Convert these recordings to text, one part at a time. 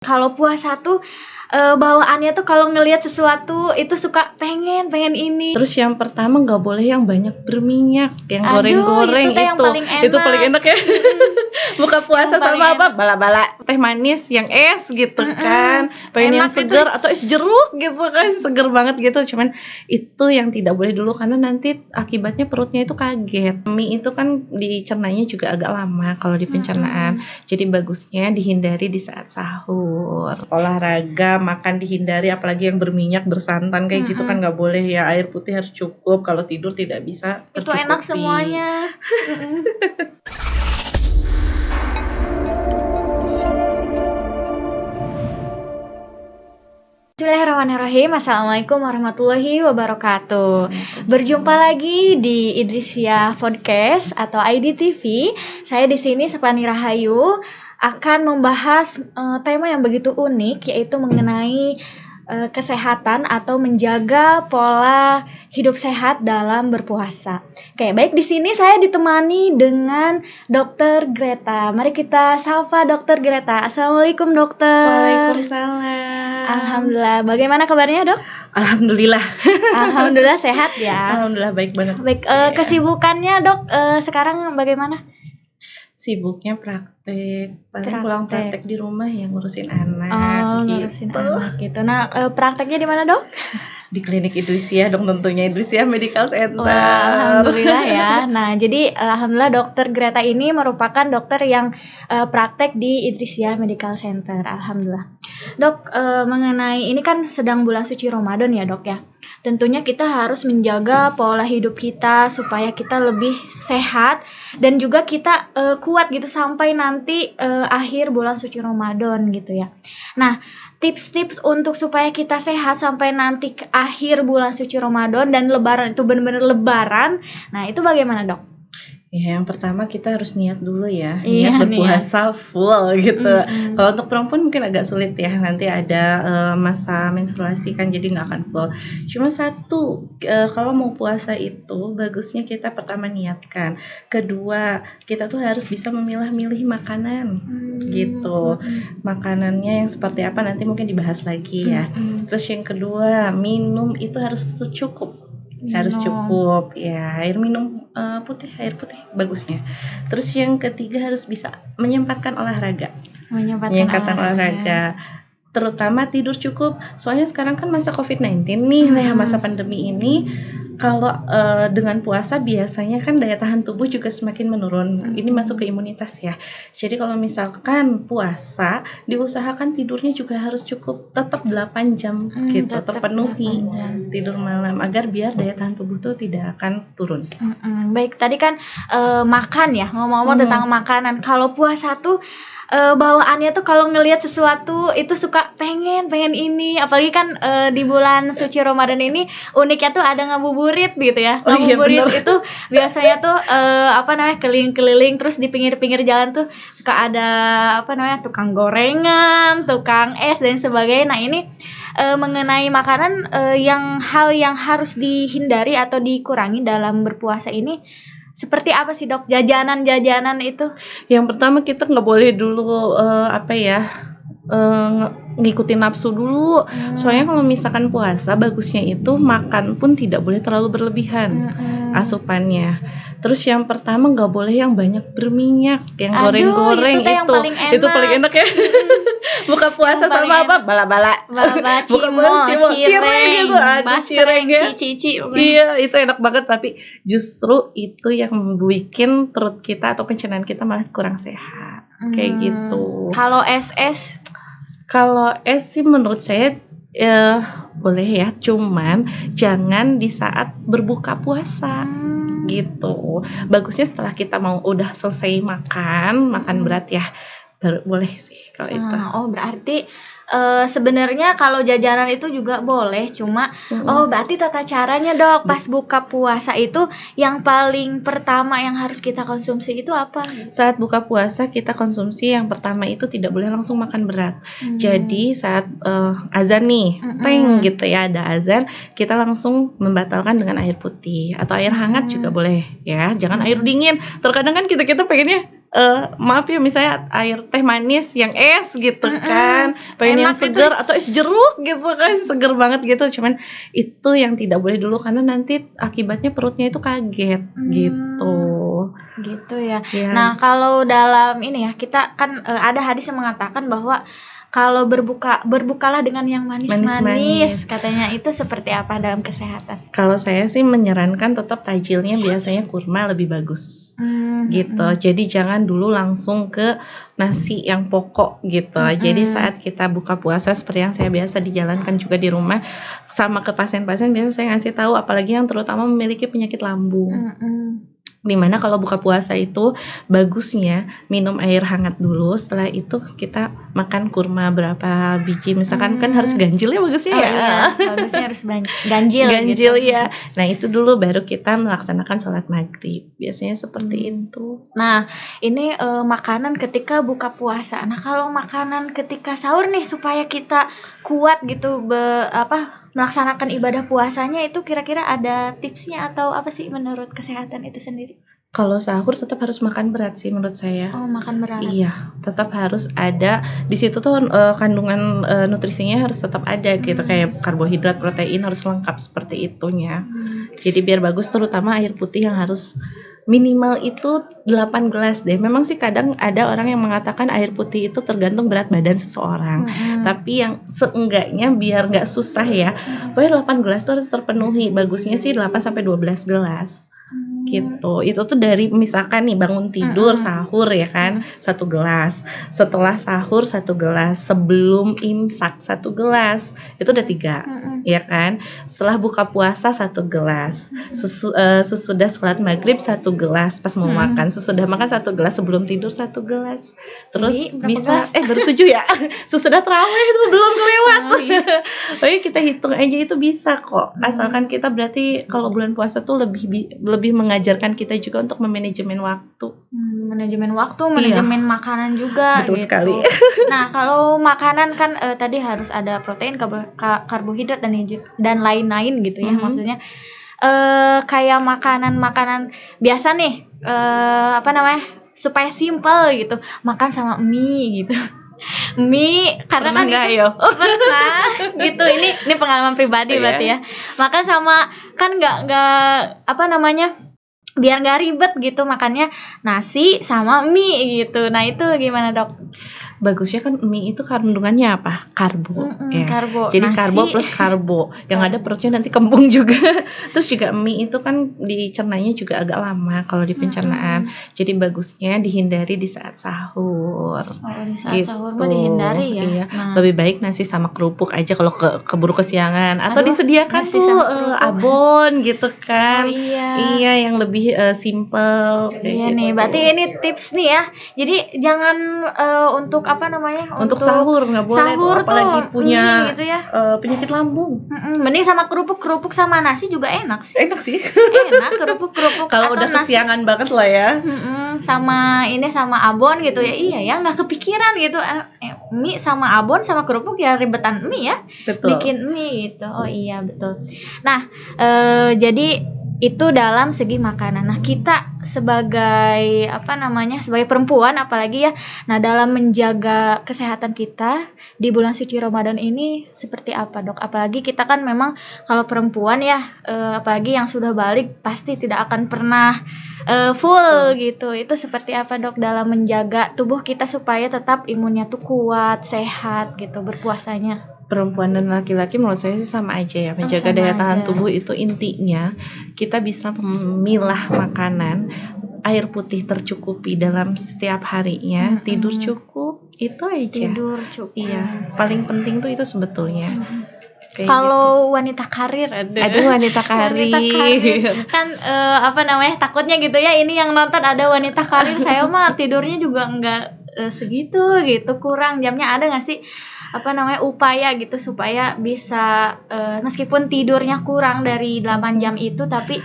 Kalau puasa tuh, bawaannya tuh kalau ngelihat sesuatu itu suka pengen ini. Terus yang pertama nggak boleh yang banyak berminyak, yang goreng-goreng itu yang paling itu paling enak ya. Buka puasa Yang paling sama apa? Bala-bala teh manis yang es gitu kan. Pengen yang Enak itu. segar atau es jeruk gitu kan, seger banget gitu. Cuman itu yang tidak boleh dulu karena nanti akibatnya perutnya itu kaget. Mie itu kan dicernanya juga agak lama kalau di pencernaan. Jadi bagusnya dihindari di saat sahur. Olahraga, makan dihindari, apalagi yang berminyak, bersantan kayak gitu kan nggak boleh ya. Air putih harus cukup. Kalau tidur tidak bisa tercukupi. Itu enak semuanya. Bismillahirrahmanirrahim. Assalamualaikum warahmatullahi wabarakatuh. Berjumpa lagi di Idrisia Podcast atau IDTV. Saya di sini Sepani Rahayu akan membahas tema yang begitu unik, yaitu mengenai kesehatan atau menjaga pola hidup sehat dalam berpuasa. Oke, baik, di sini saya ditemani dengan Dr. Greta. Mari kita sapa Dr. Greta. Assalamualaikum, Dokter. Waalaikumsalam. Alhamdulillah. Bagaimana kabarnya, Dok? Alhamdulillah. Alhamdulillah sehat ya. Alhamdulillah baik banget. Baik, kesibukannya, Dok, sekarang bagaimana? Sibuknya praktek, paling pulang praktek di rumah ya ngurusin anak. Ngurusin anak gitu. Nah, prakteknya di mana, Dok? Di klinik Idrisia dong tentunya, Idrisia Medical Center. Wah, alhamdulillah ya. Nah, jadi alhamdulillah Dokter Greta ini merupakan dokter yang praktek di Idrisia Medical Center. Alhamdulillah. Dok, mengenai ini kan sedang bulan suci Ramadan ya, Dok ya. Tentunya kita harus menjaga pola hidup kita supaya kita lebih sehat dan juga kita kuat gitu sampai nanti akhir bulan suci Ramadan gitu ya. Nah, tips-tips untuk supaya kita sehat sampai nanti ke akhir bulan suci Ramadan dan lebaran itu benar-benar lebaran. Nah, itu bagaimana, Dok? Ya, yang pertama kita harus niat dulu ya, Iya, niat berpuasa full gitu. Kalau untuk perempuan mungkin agak sulit ya, nanti ada masa menstruasi kan jadi nggak akan full. Cuma satu, kalau mau puasa itu bagusnya kita pertama niatkan. Kedua, kita tuh harus bisa memilah-milih makanan gitu. Makanannya yang seperti apa nanti mungkin dibahas lagi ya. Terus yang kedua, minum itu harus cukup. Harus cukup ya, air putih bagusnya. Terus yang ketiga harus bisa menyempatkan olahraga. Menyempatkan olahraga. Terutama tidur cukup. Soalnya sekarang kan masa COVID-19 nih, masa pandemi ini. Kalau dengan puasa biasanya kan daya tahan tubuh juga semakin menurun. Ini masuk ke imunitas ya. Jadi kalau misalkan puasa, diusahakan tidurnya juga harus cukup, tetap 8 jam gitu, terpenuhi tidur malam agar biar daya tahan tubuh tuh tidak akan turun. Baik, tadi kan makan ya, ngomong-ngomong tentang makanan. Kalau puasa tuh bawaannya tuh kalau ngelihat sesuatu itu suka pengen ini, apalagi kan di bulan suci Ramadan ini uniknya tuh ada ngabuburit gitu ya. Ngabuburit itu biasanya tuh keliling-keliling, terus di pinggir-pinggir jalan tuh suka ada tukang gorengan, tukang es dan sebagainya. Nah, ini mengenai makanan hal yang harus dihindari atau dikurangi dalam berpuasa ini seperti apa sih, Dok? Jajanan itu? Yang pertama kita nggak boleh dulu ngikutin nafsu dulu. Soalnya kalau misalkan puasa bagusnya itu makan pun tidak boleh terlalu berlebihan asupannya. Terus yang pertama nggak boleh yang banyak berminyak, yang goreng-goreng itu paling enak ya. Buka puasa sama apa? Bala-bala cireng gitu, cirengnya. Cici. Iya, itu enak banget, tapi justru itu yang membuat perut kita atau pencernaan kita malah kurang sehat. Kayak gitu. Kalau es? Kalau es sih menurut saya boleh ya, cuman jangan di saat berbuka puasa. Gitu. Bagusnya setelah kita udah selesai makan berat ya, baru boleh sih kalau itu. Berarti sebenarnya kalau jajanan itu juga boleh, cuma berarti tata caranya, Dok, pas buka puasa itu yang paling pertama yang harus kita konsumsi itu apa? Saat buka puasa kita konsumsi yang pertama itu tidak boleh langsung makan berat. Jadi saat azan nih, gitu ya, ada azan, kita langsung membatalkan dengan air putih atau air hangat juga boleh ya, jangan air dingin. Terkadang kan kita pengennya maaf ya misalnya air teh manis yang es gitu kan, pengen yang Enak itu. seger atau es jeruk gitu kan, seger banget gitu. Cuman itu yang tidak boleh dulu karena nanti akibatnya perutnya itu kaget gitu. Gitu ya. Ya. Nah, kalau dalam ini ya, kita kan ada hadis yang mengatakan bahwa kalau berbukalah dengan yang manis-manis, Manis-manis. katanya itu seperti apa dalam kesehatan? Kalau saya sih menyarankan tetap tajilnya biasanya kurma lebih bagus. Gitu. Jadi jangan dulu langsung ke nasi yang pokok gitu. Jadi saat kita buka puasa seperti yang saya biasa dijalankan juga di rumah sama ke pasien-pasien, biasa saya ngasih tahu apalagi yang terutama memiliki penyakit lambung. Dimana kalau buka puasa itu bagusnya minum air hangat dulu, setelah itu kita makan kurma berapa biji misalkan, kan harus ganjil ya bagusnya ya. Iya, bagusnya harus ganjil Ganjil gitu. ya. Nah itu dulu baru kita melaksanakan sholat maghrib, biasanya seperti itu. Nah, ini makanan ketika buka puasa. Nah, kalau makanan ketika sahur nih supaya kita kuat gitu melaksanakan ibadah puasanya, itu kira-kira ada tipsnya atau apa sih menurut kesehatan itu sendiri? Kalau sahur tetap harus makan berat sih menurut saya. Oh, makan berat. Iya, tetap harus ada di situ tuh kandungan nutrisinya harus tetap ada gitu, kayak karbohidrat, protein harus lengkap seperti itunya. Jadi biar bagus, terutama air putih yang harus minimal itu 8 gelas deh. Memang sih kadang ada orang yang mengatakan air putih itu tergantung berat badan seseorang. Tapi yang seenggaknya biar nggak susah ya, pokoknya 8 gelas itu harus terpenuhi. Bagusnya sih 8 sampai 12 gelas. Gitu. Itu tuh dari misalkan nih bangun tidur, sahur ya kan, 1 gelas. Setelah sahur 1 gelas, sebelum imsak 1 gelas. Itu udah 3. Ya kan? Setelah buka puasa 1 gelas. Sesudah sholat maghrib 1 gelas pas mau makan. Sesudah makan 1 gelas, sebelum tidur 1 gelas. Terus Jadi, bisa baru 7 ya. Sesudah tarawih itu belum kelewat. Pokoknya kita hitung aja itu bisa kok. Asalkan kita berarti kalau bulan puasa tuh lebih mengajarkan kita juga untuk memanajemen waktu. Manajemen waktu, manajemen makanan juga. Betul gitu. sekali. Nah, kalau makanan kan tadi harus ada protein, karbohidrat dan lain-lain gitu ya. Maksudnya kayak makanan-makanan biasa nih, supaya simple gitu, makan sama mie gitu. Mie karena Pernah kan nggak, itu yo? pernah gitu, ini pengalaman pribadi berarti ya. Makan sama kan nggak biar nggak ribet gitu, makannya nasi sama mie gitu. Nah itu gimana dok? Bagusnya kan mie itu kandungannya apa? Karbo ya. Karbo. Jadi nasi. karbo plus karbo. Yang ada perutnya nanti kembung juga. Terus juga mie itu kan dicernanya juga agak lama kalau di pencernaan. Jadi bagusnya dihindari di saat sahur. Di saat sahur mah dihindari ya. Iya. Lebih baik nasi sama kerupuk aja kalau keburu kesiangan, atau disediakan nasi tuh sama abon gitu kan. Iya. Yang lebih simple. Iya gitu. Nih, berarti ini tips nih ya. Jadi jangan untuk sahur nggak boleh sahur tuh, apalagi punya gitu ya. penyakit lambung. Mending sama kerupuk sama nasi juga enak sih. Enak sih. Enak kerupuk Kalau udah kesiangan banget lah ya. Sama abon gitu ya. Iya ya, nggak kepikiran gitu. Mie sama abon sama kerupuk ya ribetan mie ya. Betul. Bikin mie gitu. Oh iya betul. Nah, jadi itu dalam segi makanan. Nah, kita sebagai sebagai perempuan apalagi ya, nah dalam menjaga kesehatan kita di bulan suci Ramadan ini seperti apa, Dok? Apalagi kita kan memang kalau perempuan ya, apalagi yang sudah balik pasti tidak akan pernah full gitu. Itu seperti apa, Dok, dalam menjaga tubuh kita supaya tetap imunnya tuh kuat, sehat gitu berpuasanya? Perempuan dan laki-laki menurut saya sih sama aja ya, menjaga daya tahan tubuh itu intinya kita bisa memilah makanan, air putih tercukupi dalam setiap harinya, tidur cukup, itu aja. Tidur cukup. Iya, paling penting tuh itu sebetulnya. Kalau wanita karir, wanita karir kan takutnya gitu ya, ini yang nonton ada wanita karir, saya mah tidurnya juga enggak segitu gitu, kurang jamnya. Ada nggak sih upaya gitu supaya bisa meskipun tidurnya kurang dari 8 jam itu tapi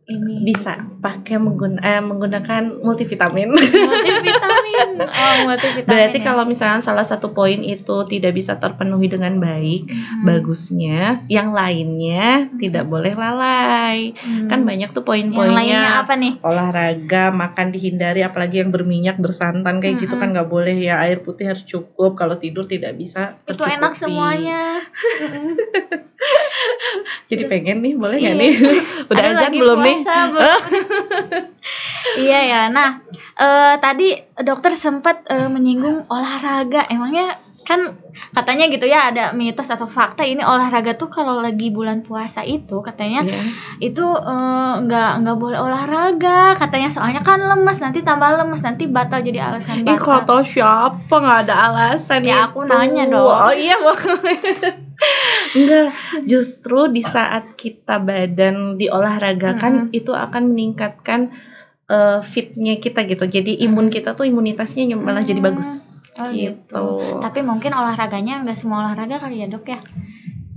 ini? Bisa pakai menggunakan multivitamin. Multivitamin. Oh, multivitamin. Berarti ya. kalau misalnya salah satu poin itu tidak bisa terpenuhi dengan baik, bagusnya yang lainnya tidak boleh lalai. Kan banyak tuh Yang lainnya poin-poinnya. apa nih? Olahraga, makan dihindari, apalagi yang berminyak, bersantan kayak gitu kan nggak boleh ya. Air putih harus cukup. Kalau tidur tidak bisa Itu tercukupi. enak semuanya. Jadi pengen nih, boleh nggak Iya. nih? Udah Aduh, azan lagi belum nih? puasa, belum. Iya ya. Nah, tadi dokter sempat menyinggung olahraga. Emangnya kan katanya gitu ya, ada mitos atau fakta ini olahraga tuh kalau lagi bulan puasa itu katanya Iya. itu nggak boleh olahraga katanya, soalnya kan lemes, nanti tambah lemes, nanti batal, jadi alasan Ih, batal. kata siapa, nggak ada alasan Ya, itu. aku nanya dong. Oh iya, enggak, justru di saat kita badan diolahragakan itu akan meningkatkan fitnya kita gitu. Jadi imun kita tuh imunitasnya malah jadi bagus. Oh gitu. Tapi mungkin olahraganya nggak semua olahraga kali ya dok ya?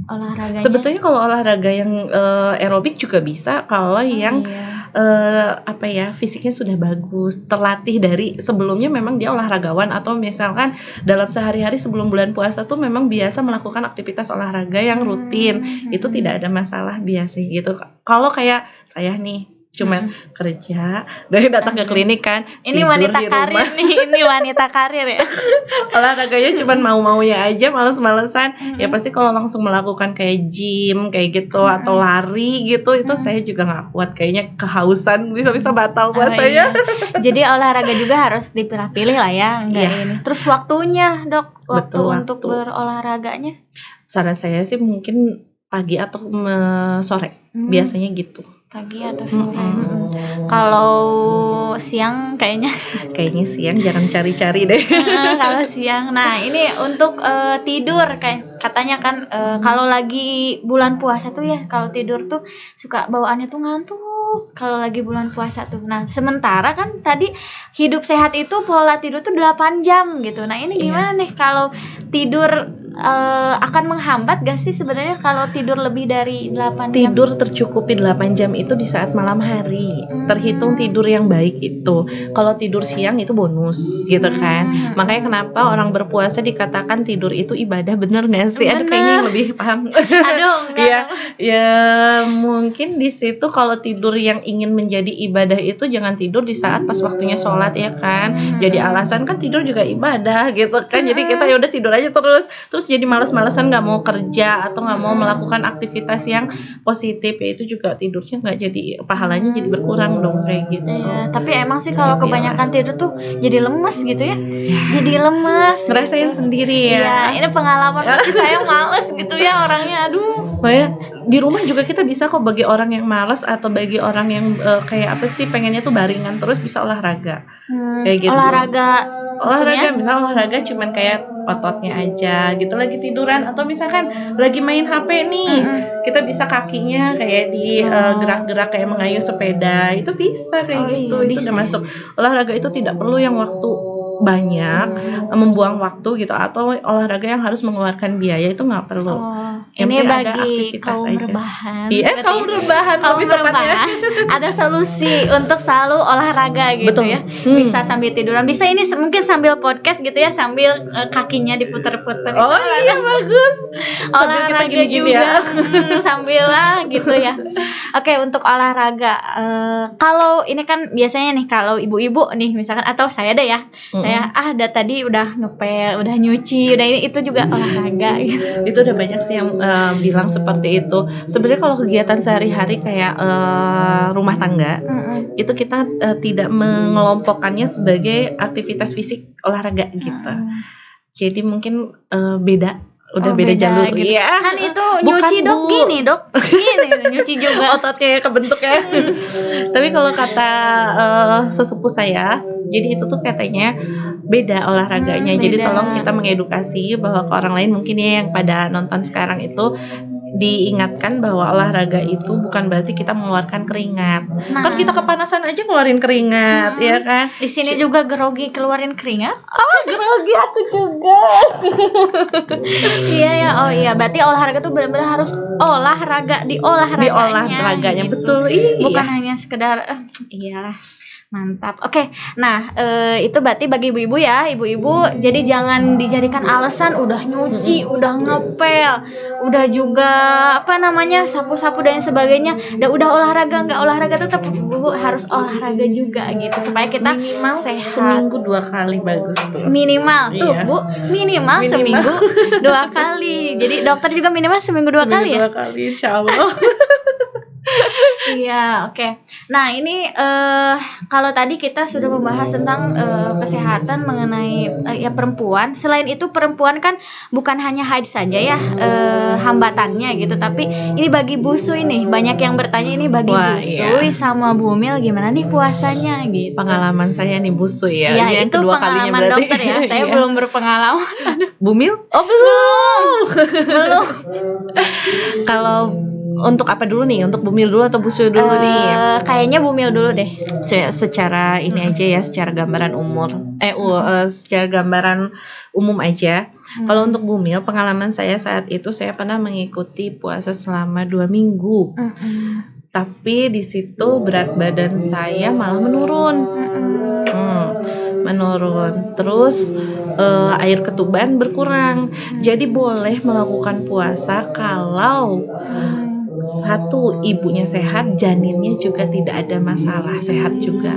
Olahraganya. Sebetulnya kalau olahraga yang aerobik juga bisa kalau yang apa ya, fisiknya sudah bagus, terlatih dari sebelumnya, memang dia olahragawan, atau misalkan dalam sehari-hari sebelum bulan puasa tuh memang biasa melakukan aktivitas olahraga yang rutin, itu tidak ada masalah biasanya gitu. Kalau kayak saya nih cuman kerja dari datang ke klinik kan, ini tidur wanita di rumah. karir nih, ini wanita karir ya. Olahraganya cuman mau-maunya aja, males-malesan. Ya pasti kalau langsung melakukan kayak gym kayak gitu atau lari gitu, itu saya juga nggak kuat, kayaknya kehausan, bisa-bisa batal puasanya. Jadi olahraga juga harus dipilah-pilih lah ya, enggak ini. Terus waktunya dok, untuk berolahraganya? Saran saya sih mungkin pagi atau sore, biasanya gitu. Pagi atau sore. Kalau siang kayaknya siang jangan cari-cari deh. Kalau siang. Nah, ini untuk tidur, kayak katanya kan kalau lagi bulan puasa tuh ya, kalau tidur tuh suka bawaannya tuh ngantuk kalau lagi bulan puasa tuh. Nah, sementara kan tadi hidup sehat itu pola tidur tuh 8 jam gitu. Nah, ini gimana nih kalau tidur akan menghambat gak sih sebenarnya kalau tidur lebih dari 8 jam? Tidur tercukupi 8 jam itu di saat malam hari. Terhitung tidur yang baik itu. Kalau tidur siang itu bonus gitu kan. Makanya kenapa orang berpuasa dikatakan tidur itu ibadah, bener gak sih? Aduh, kayaknya yang lebih paham. Aduh, enggak. Ya mungkin di situ kalau tidur yang ingin menjadi ibadah itu jangan tidur di saat pas waktunya sholat ya kan. Jadi alasan kan tidur juga ibadah gitu kan. Jadi kita ya udah tidur aja terus jadi malas-malasan, nggak mau kerja atau nggak mau melakukan aktivitas yang positif, ya itu juga tidurnya nggak jadi, pahalanya jadi berkurang dong kayak gitu. Iya, tapi emang sih kalau kebanyakan tidur tuh jadi lemes gitu ya. Jadi lemes. Ngerasain sendiri ya. Iya, ini pengalaman saya males gitu ya orangnya, aduh. Di rumah juga kita bisa kok, bagi orang yang malas atau bagi orang yang kayak apa sih, pengennya tuh baringan terus, bisa olahraga. Kayak gitu. Olahraga misalnya olahraga cuman kayak ototnya aja gitu lagi tiduran, atau misalkan lagi main HP nih, kita bisa kakinya kayak di gerak-gerak kayak mengayuh sepeda, itu bisa kayak gitu. Itu udah masuk. Olahraga itu tidak perlu yang waktu banyak, membuang waktu gitu, atau olahraga yang harus mengeluarkan biaya, itu nggak perlu. Ini bagi kaum rebahan. Iya, kaum rebahan lebih tepatnya. Ada solusi untuk selalu olahraga gitu. Betul. Ya. Bisa sambil tiduran, bisa ini mungkin sambil podcast gitu ya, sambil kakinya diputer-puter. Oh iya, bagus. Olahraga kita gini-gini juga, ya. Sambil lah gitu ya. Oke, untuk olahraga, kalau ini kan biasanya nih kalau ibu-ibu nih misalkan, atau saya deh ya, saya tadi udah ngepel, udah nyuci, udah ini, itu juga olahraga gitu. Itu udah banyak sih yang bilang seperti itu. Sebenarnya kalau kegiatan sehari-hari kayak rumah tangga, itu kita tidak mengelompokkannya sebagai aktivitas fisik olahraga gitu. Jadi mungkin beda. Udah beda jalur gitu. Iya. Kan itu nyuci dok, gini nyuci juga ototnya kebentuk ya. Tapi kalau kata sesepuh saya, jadi itu tuh katanya beda olahraganya. Jadi tolong kita mengedukasi bahwa ke orang lain mungkin ya yang pada nonton sekarang itu, diingatkan bahwa olahraga itu bukan berarti kita mengeluarkan keringat. Nah. Kan kita kepanasan aja ngeluarin keringat, ya kan? Di sini juga grogi keluarin keringat. Grogi aku juga. Iya ya, oh iya, berarti olahraga tuh benar-benar harus olahraga di olahraganya gitu. Betul. Iya. Bukan hanya sekedar iyalah. Mantap. Oke. Nah, itu berarti bagi ibu-ibu ya, ibu-ibu. Jadi jangan dijadikan alasan udah nyuci, udah ngepel, udah juga sapu-sapu dan sebagainya. Dan udah olahraga nggak olahraga tetap ibu harus olahraga juga gitu supaya kita minimal sehat. Seminggu 2 kali bagus tuh. Minimal tuh, Iya. Bu. Minimal seminggu 2 kali. Jadi dokter juga minimal seminggu 2 kali ya? 2 kali insyaallah. Iya, oke. Nah, ini kalau tadi kita sudah membahas tentang kesehatan mengenai ya perempuan. Selain itu perempuan kan bukan hanya haid saja ya hambatannya gitu, tapi ini bagi busui nih. Banyak yang bertanya ini bagi busui sama Bumil gimana nih puasanya gitu. Pengalaman saya nih busui ya. Iya, itu kedua pengalaman kalinya dokter ya. Saya belum berpengalaman. Bumil? Oh, belum. Belum. Kalau untuk apa dulu nih? Untuk Bumil dulu atau busui dulu nih? Kayaknya Bumil dulu deh. Secara ini aja ya, secara gambaran secara gambaran umum aja. Kalau untuk Bumil, pengalaman saya saat itu saya pernah mengikuti puasa selama 2 minggu. Tapi di situ berat badan saya malah menurun. Terus air ketuban berkurang. Jadi boleh melakukan puasa kalau satu, ibunya sehat, janinnya juga tidak ada masalah, sehat juga.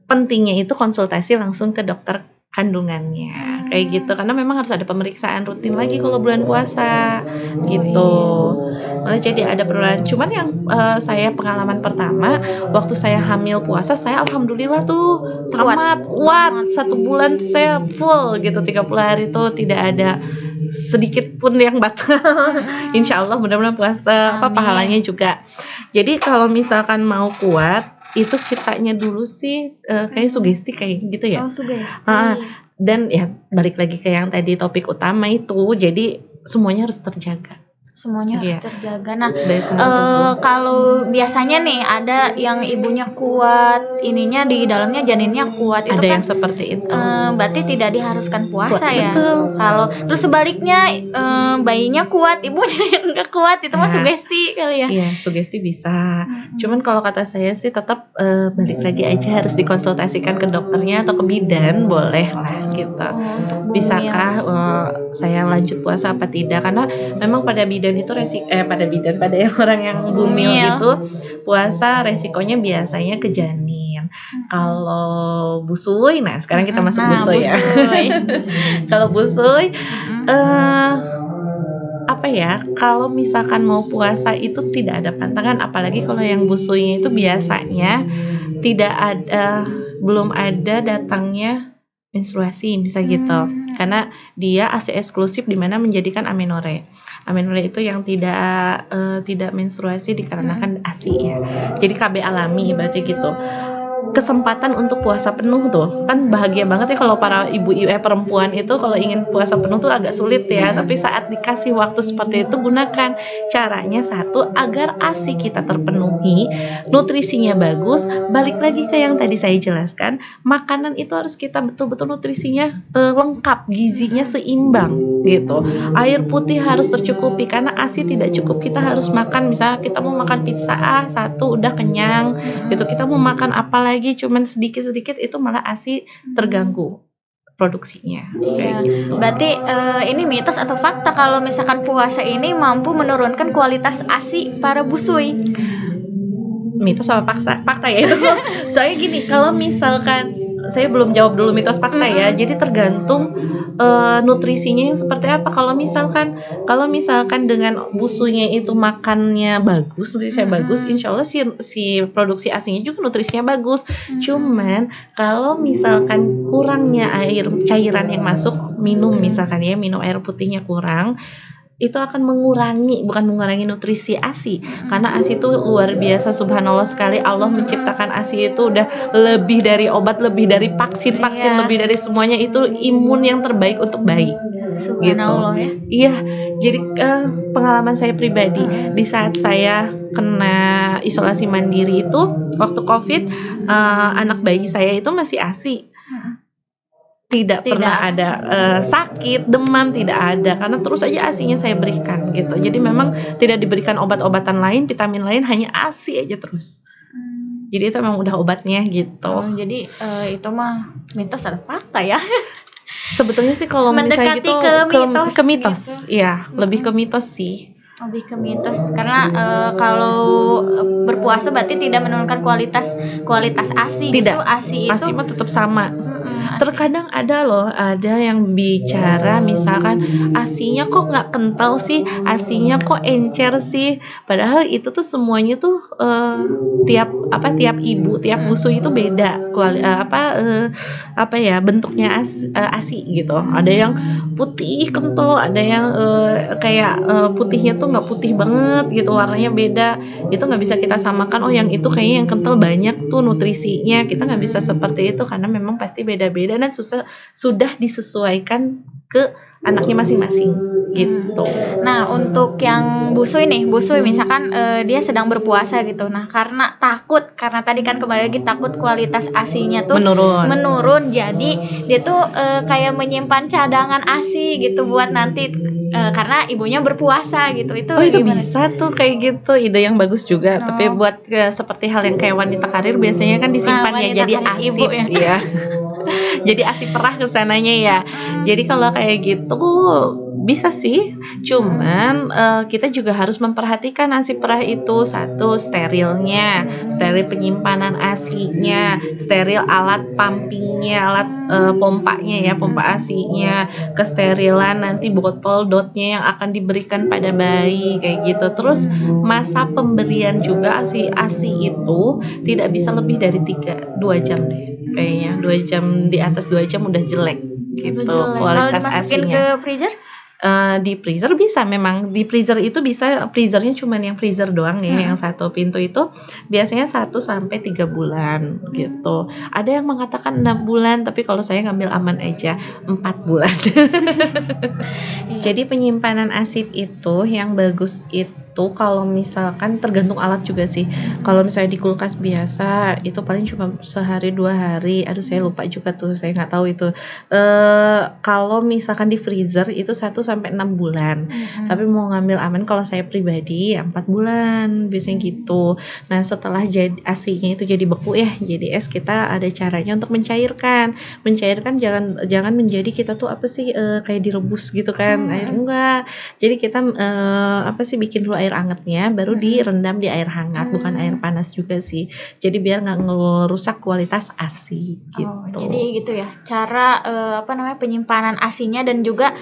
Pentingnya itu konsultasi langsung ke dokter kandungannya, kayak gitu, karena memang harus ada pemeriksaan rutin lagi kalau bulan puasa gitu. Malah jadi ada perluan. Cuman yang saya pengalaman pertama waktu saya hamil puasa, saya alhamdulillah tuh kuat 1 bulan saya full gitu, 30 hari tuh tidak ada sedikit pun yang batal. Insya Allah mudah-mudahan puasa pahalanya juga. Jadi kalau misalkan mau kuat itu kitanya dulu sih kayak sugesti kayak gitu ya. Sugesti. Dan ya balik lagi ke yang tadi topik utama itu, jadi semuanya harus terjaga. Semuanya harus terjaga. Nah, kalau biasanya nih ada yang ibunya kuat, ininya di dalamnya janinnya kuat, itu ada kan yang seperti itu. Berarti tidak diharuskan puasa ya. Betul. Kalau terus sebaliknya bayinya kuat, ibunya yang enggak kuat, itu mah sugesti kali ya. Iya, sugesti bisa. Cuman kalau kata saya sih tetap balik lagi aja harus dikonsultasikan ke dokternya atau ke bidan, boleh lah gitu. Bisakah saya lanjut puasa apa tidak? Karena memang pada bidan itu pada orang yang Bumil itu puasa resikonya biasanya ke janin. Kalau busui, nah sekarang kita masuk busui ya. Kalau busui kalau misalkan mau puasa itu tidak ada pantangan, apalagi kalau yang busui itu biasanya belum ada datangnya menstruasi, bisa gitu. Karena dia ASI eksklusif di mana menjadikan amenore. Amenore itu yang tidak menstruasi dikarenakan ASI ya. Jadi KB alami ibaratnya gitu. Kesempatan untuk puasa penuh tuh kan bahagia banget ya kalau para perempuan itu kalau ingin puasa penuh tuh agak sulit ya, tapi saat dikasih waktu seperti itu gunakan. Caranya satu, agar ASI kita terpenuhi, nutrisinya bagus. Balik lagi ke yang tadi saya jelaskan, makanan itu harus kita betul-betul nutrisinya lengkap, gizinya seimbang gitu. Air putih harus tercukupi karena ASI tidak cukup, kita harus makan, misalnya kita mau makan pizza satu udah kenyang gitu, kita mau makan apa lagi cuman sedikit-sedikit itu malah ASI terganggu produksinya. Kayak gitu. Berarti ini mitos atau fakta kalau misalkan puasa ini mampu menurunkan kualitas ASI para busui? Mitos apa fakta ya itu? Soalnya gini, kalau misalkan saya belum jawab dulu mitos fakta ya. Jadi tergantung nutrisinya yang seperti apa. Kalau misalkan dengan busunya itu makannya bagus, nutrisinya bagus, insya Allah si produksi ASI-nya juga nutrisinya bagus. Cuman kalau misalkan kurangnya cairan yang masuk, minum air putihnya kurang, itu akan bukan mengurangi nutrisi ASI, karena ASI itu luar biasa, subhanallah sekali. Allah menciptakan ASI itu udah lebih dari obat, lebih dari vaksin, lebih dari semuanya, itu imun yang terbaik untuk bayi. Subhanallah ya. Iya, jadi pengalaman saya pribadi di saat saya kena isolasi mandiri itu waktu COVID, anak bayi saya itu masih ASI. Tidak pernah ada sakit, demam, tidak ada, karena terus aja ASI-nya saya berikan gitu. Jadi memang tidak diberikan obat-obatan lain, vitamin lain, hanya ASI aja terus. Jadi itu memang udah obatnya gitu. Jadi itu mah mitos atau fakta ya? Sebetulnya sih kalau misalnya Mendekati gitu ke mitos, gitu. iya, lebih ke mitos sih. Lebih ke mitos karena kalau berpuasa berarti tidak menurunkan kualitas ASI. Tidak, Justru ASI itu ASI mah tetap sama. ASI. Terkadang ada yang bicara misalkan ASI-nya kok nggak kental sih, ASI-nya kok encer sih, padahal itu tuh semuanya tuh tiap ibu, tiap busu itu beda bentuknya ASI gitu. Ada yang putih kental, ada yang kayak putihnya tuh nggak putih banget gitu, warnanya beda. Itu nggak bisa kita samakan, oh yang itu kayaknya yang kental banyak tuh nutrisinya. Kita nggak bisa seperti itu karena memang pasti beda-beda dan sudah disesuaikan ke anaknya masing-masing gitu. Nah, untuk yang busui misalkan dia sedang berpuasa gitu. Nah, karena tadi kan kembali lagi takut kualitas ASI-nya tuh menurun. Jadi dia tuh kayak menyimpan cadangan ASI gitu buat nanti karena ibunya berpuasa gitu. Itu bisa tuh kayak gitu, ide yang bagus juga. Tapi buat seperti hal yang kayak wanita karir biasanya kan disimpan ya jadi ASI ya. Jadi ASI perah kesananya ya. Jadi kalau kayak gitu bisa sih, cuman kita juga harus memperhatikan ASI perah itu. Satu, steril penyimpanan ASI-nya, steril alat pumpingnya, alat pompanya ya, pompa ASI-nya, kesterilan nanti botol dotnya yang akan diberikan pada bayi kayak gitu. Terus masa pemberian juga ASI itu tidak bisa lebih dari 2 jam deh. Kayaknya 2 jam, di atas 2 jam udah jelek gitu kualitas ASI-nya. Kalau dimasukin ke freezer? Di freezer bisa, memang di freezer itu bisa, freezernya cuma yang freezer doang ya, yang satu pintu itu biasanya 1-3 bulan gitu. Ada yang mengatakan 6 bulan, tapi kalau saya ngambil aman aja 4 bulan. Jadi penyimpanan ASI itu yang bagus itu kalau misalkan tergantung alat juga sih. Kalau misalnya di kulkas biasa itu paling cuma sehari 2 hari. Aduh saya lupa juga tuh, saya nggak tahu itu. Kalau misalkan di freezer itu 1-6 bulan. Tapi mau ngambil aman kalau saya pribadi 4 bulan biasanya gitu. Nah setelah jadi ASI-nya itu jadi beku ya, jadi es, kita ada caranya untuk mencairkan. Jangan menjadi kita tuh kayak direbus gitu kan. Air enggak. Jadi kita bikin dulu air hangatnya, baru direndam di air hangat, bukan air panas juga sih. Jadi biar nggak ngerusak kualitas ASI gitu. Jadi gitu ya cara penyimpanan ASI-nya dan juga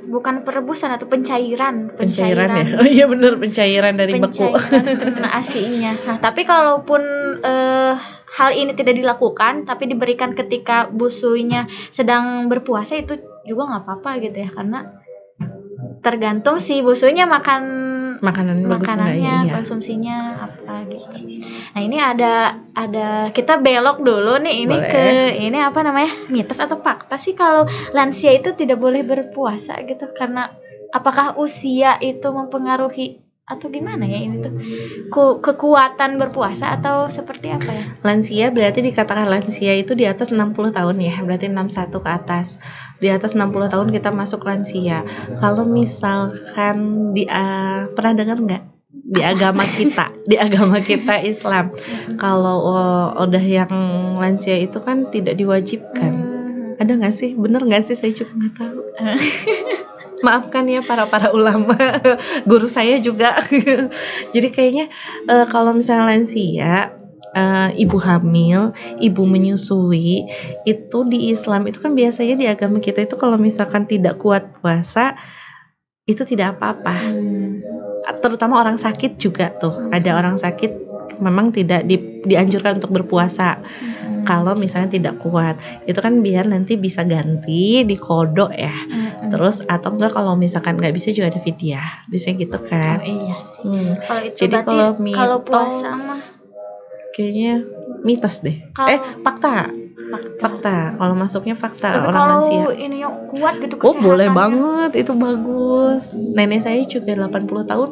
bukan perebusan atau pencairan ya. Oh iya benar, pencairan dari beku ASI-nya. Nah, tapi kalaupun hal ini tidak dilakukan tapi diberikan ketika busuinya sedang berpuasa, itu juga nggak apa-apa gitu ya, karena tergantung si busunya makanannya, konsumsinya apa gitu. Nah ini ada kita belok dulu nih, ini boleh. Mitos atau fakta sih kalau lansia itu tidak boleh berpuasa gitu, karena apakah usia itu mempengaruhi atau gimana ya ini tuh kekuatan berpuasa atau seperti apa ya? Lansia berarti dikatakan lansia itu di atas 60 tahun ya, berarti 61 ke atas. Di atas 60 tahun kita masuk lansia. Kalau misalkan pernah dengar nggak di agama kita Islam, kalau udah yang lansia itu kan tidak diwajibkan. Ada nggak sih? Bener nggak sih? Saya juga nggak tahu. Maafkan ya para ulama, guru saya juga. Jadi kayaknya kalau misalnya lansia, ibu hamil, ibu menyusui, itu di Islam itu kan biasanya di agama kita itu kalau misalkan tidak kuat puasa itu tidak apa-apa. Terutama orang sakit juga tuh. Ada orang sakit memang tidak dianjurkan untuk berpuasa. Kalau misalnya tidak kuat, itu kan biar nanti bisa ganti dikodok ya. Terus atau enggak kalau misalkan nggak bisa juga ada fidyah, bisa gitu kan? Oh iya sih. Kalau itu jadi kalau puasa mah kayaknya mitos deh. Fakta. Fakta. Kalau masuknya fakta Tapi orang kalau lansia. ini kuat gitu Oh, boleh kesehatannya. banget, itu bagus. Nenek saya juga 80 tahun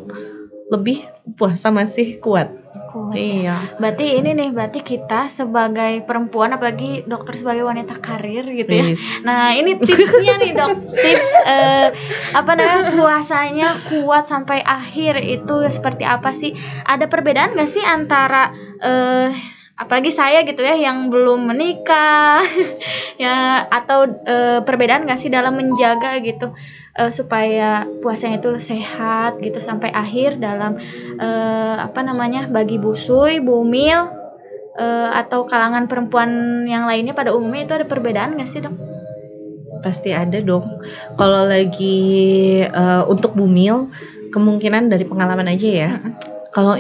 lebih puasa masih kuat. Kuat ya. Iya. Berarti kita sebagai perempuan, apalagi dokter sebagai wanita karir gitu ya. Yes. Nah, ini tipsnya nih dok, tips puasanya kuat sampai akhir itu seperti apa sih? Ada perbedaan nggak sih antara apalagi saya gitu ya yang belum menikah ya, atau perbedaan nggak sih dalam menjaga gitu supaya puasanya itu sehat gitu sampai akhir dalam bagi busui, bumil atau kalangan perempuan yang lainnya pada umumnya, itu ada perbedaan nggak sih dok? Pasti ada dong. Kalau lagi untuk bumil, kemungkinan dari pengalaman aja ya. Kalau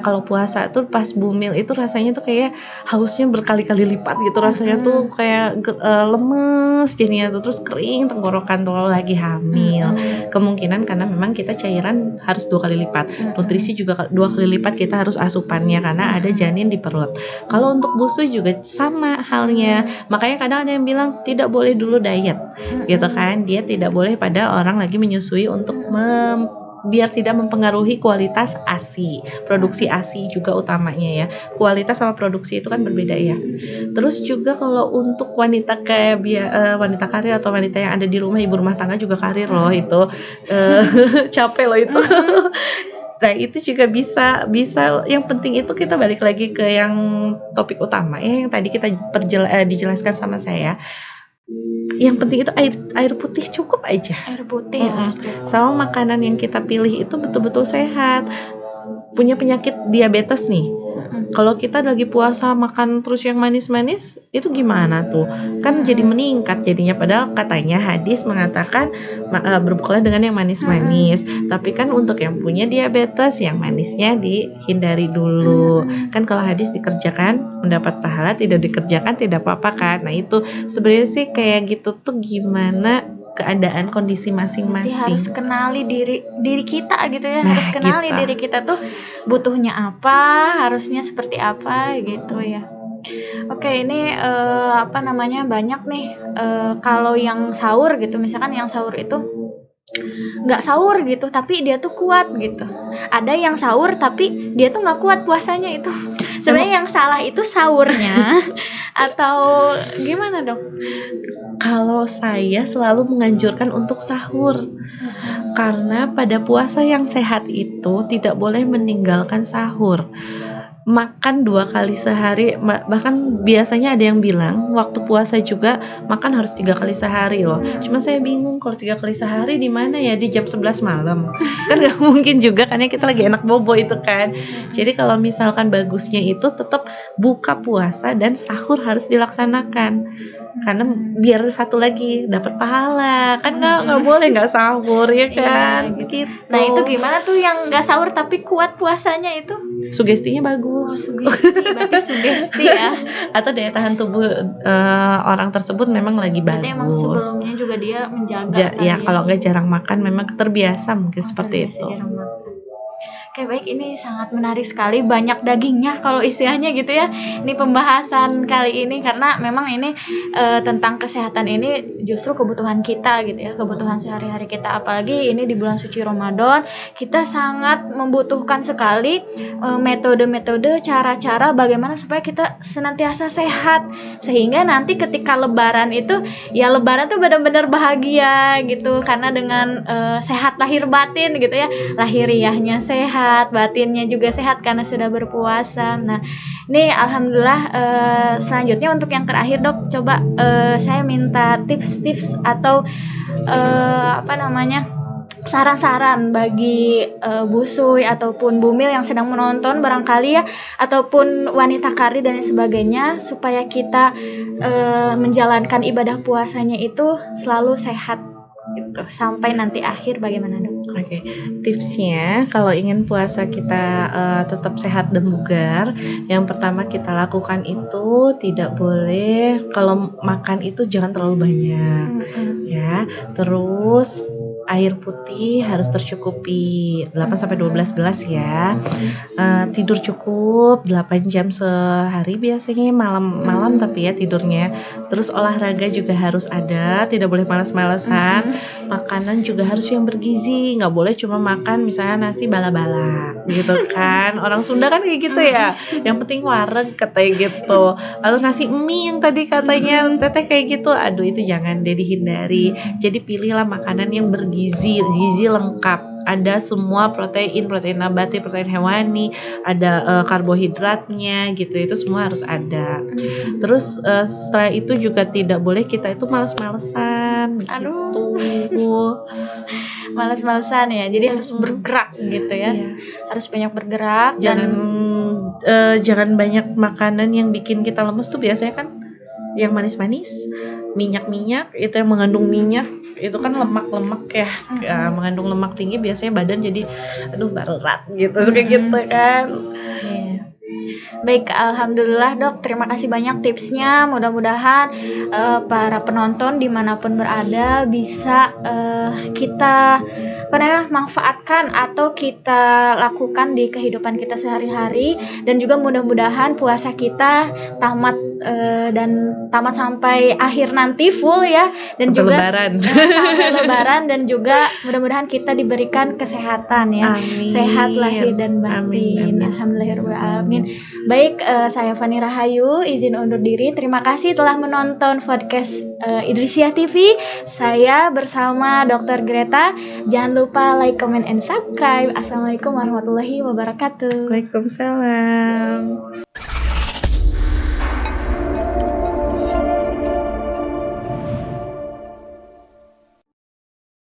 kalau puasa tuh pas bumil itu rasanya tuh kayak hausnya berkali-kali lipat gitu, rasanya tuh kayak lemes jadinya tuh, terus kering tenggorokan tuh kalau lagi hamil. Kemungkinan karena memang kita cairan harus 2 kali lipat, nutrisi juga 2 kali lipat kita harus asupannya karena ada janin di perut. Kalau untuk busui juga sama halnya, makanya kadang ada yang bilang tidak boleh dulu diet gitu kan, dia tidak boleh pada orang lagi menyusui untuk biar tidak mempengaruhi kualitas ASI, produksi ASI juga utamanya ya. Kualitas sama produksi itu kan berbeda ya. Terus juga kalau untuk wanita kayak wanita karir atau wanita yang ada di rumah, ibu rumah tangga juga karir loh itu, capek loh itu. Nah itu juga bisa yang penting itu kita balik lagi ke yang topik utama ya, yang tadi kita dijelaskan sama saya. Yang penting itu air putih cukup aja. Air putih harus sama makanan yang kita pilih itu betul-betul sehat. Punya penyakit diabetes nih, kalau kita lagi puasa makan terus yang manis-manis itu gimana tuh, kan jadi meningkat jadinya, padahal katanya hadis mengatakan berbukalah dengan yang manis-manis. Tapi kan untuk yang punya diabetes, yang manisnya dihindari dulu. Kan kalau hadis dikerjakan mendapat pahala, tidak dikerjakan tidak apa-apa kan. Nah itu sebenarnya sih kayak gitu tuh, gimana keadaan kondisi masing-masing. Jadi harus kenali diri kita gitu ya. Nah, harus kenali kita. diri kita tuh butuhnya apa, harusnya seperti apa gitu ya. Oke, ini banyak nih kalau yang sahur gitu, misalkan yang sahur itu nggak sahur gitu tapi dia tuh kuat gitu. Ada yang sahur tapi dia tuh nggak kuat puasanya itu. Sebenarnya yang salah itu sahurnya atau gimana dok? Kalau saya selalu menganjurkan untuk sahur, karena pada puasa yang sehat itu tidak boleh meninggalkan sahur. Makan 2 kali sehari, bahkan biasanya ada yang bilang waktu puasa juga makan harus 3 kali sehari loh. Cuma saya bingung, kalau 3 kali sehari di mana ya, di jam 11 malam kan nggak mungkin juga, karena kita lagi enak bobo itu kan. Jadi kalau misalkan bagusnya itu tetap buka puasa dan sahur harus dilaksanakan, karena biar satu lagi dapat pahala kan. Nggak boleh nggak sahur ya kan. Gitu. Nah itu gimana tuh yang nggak sahur tapi kuat puasanya itu? Sugestinya bagus. Berarti sugesti ya. Atau daya tahan tubuh orang tersebut memang lagi berarti bagus. Emang sebelumnya juga dia menjaga ya kalau nggak jarang makan, memang terbiasa mungkin seperti itu. Oke baik, ini sangat menarik sekali, banyak dagingnya kalau istilahnya gitu ya. Ini pembahasan kali ini karena memang ini tentang kesehatan ini justru kebutuhan kita gitu ya, kebutuhan sehari-hari kita. Apalagi ini di bulan suci Ramadan, kita sangat membutuhkan sekali metode-metode, cara-cara bagaimana supaya kita senantiasa sehat, sehingga nanti ketika lebaran itu ya lebaran tuh benar-benar bahagia gitu, karena dengan sehat lahir batin gitu ya, lahiriahnya sehat, batinnya juga sehat karena sudah berpuasa. Nah, ini alhamdulillah. Selanjutnya untuk yang terakhir dok, coba saya minta tips-tips atau saran-saran bagi busui ataupun bumil yang sedang menonton barangkali ya, ataupun wanita karir dan sebagainya, supaya kita menjalankan ibadah puasanya itu selalu sehat gitu sampai nanti akhir. Bagaimana dok? Oke, tipsnya kalau ingin puasa kita tetap sehat dan bugar, yang pertama kita lakukan itu tidak boleh, kalau makan itu jangan terlalu banyak ya. Terus air putih harus tercukupi 8 sampai 12 gelas ya. Tidur cukup 8 jam sehari biasanya, malam tapi ya tidurnya. Terus olahraga juga harus ada, tidak boleh malas-malasan. Makanan juga harus yang bergizi, nggak boleh cuma makan misalnya nasi bala-bala gitu kan. Orang Sunda kan kayak gitu ya. Yang penting wareg katanya gitu. Lalu nasi mie yang tadi katanya teteh kayak gitu, aduh itu jangan deh, dihindari. Jadi pilihlah makanan yang bergizi, gizi lengkap. Ada semua protein nabati, protein hewani, ada karbohidratnya gitu, itu semua harus ada. Terus setelah itu juga tidak boleh kita itu malas-malesan gitu. Males-malesan ya, jadi harus bergerak gitu ya. Iya. Harus banyak bergerak. Jangan banyak makanan yang bikin kita lemes tuh, biasanya kan yang manis-manis, minyak-minyak, itu yang mengandung minyak, itu kan lemak-lemak ya. Mengandung lemak tinggi biasanya badan jadi berat gitu, kayak gitu kan. Baik, alhamdulillah Dok, terima kasih banyak tipsnya. Mudah-mudahan para penonton dimanapun berada bisa kita manfaatkan atau kita lakukan di kehidupan kita sehari-hari, dan juga mudah-mudahan puasa kita tamat sampai akhir nanti full ya, dan sampai juga lebaran. Sampai lebaran, dan juga mudah-mudahan kita diberikan kesehatan ya. Amin. Sehat lahir dan batin. Alhamdulillahirobbilalamin. Baik, saya Fani Rahayu izin undur diri. Terima kasih telah menonton podcast Idrisiah TV. Saya bersama Dr. Greta. Jangan lupa like, comment, and subscribe. Assalamualaikum warahmatullahi wabarakatuh. Waalaikumsalam.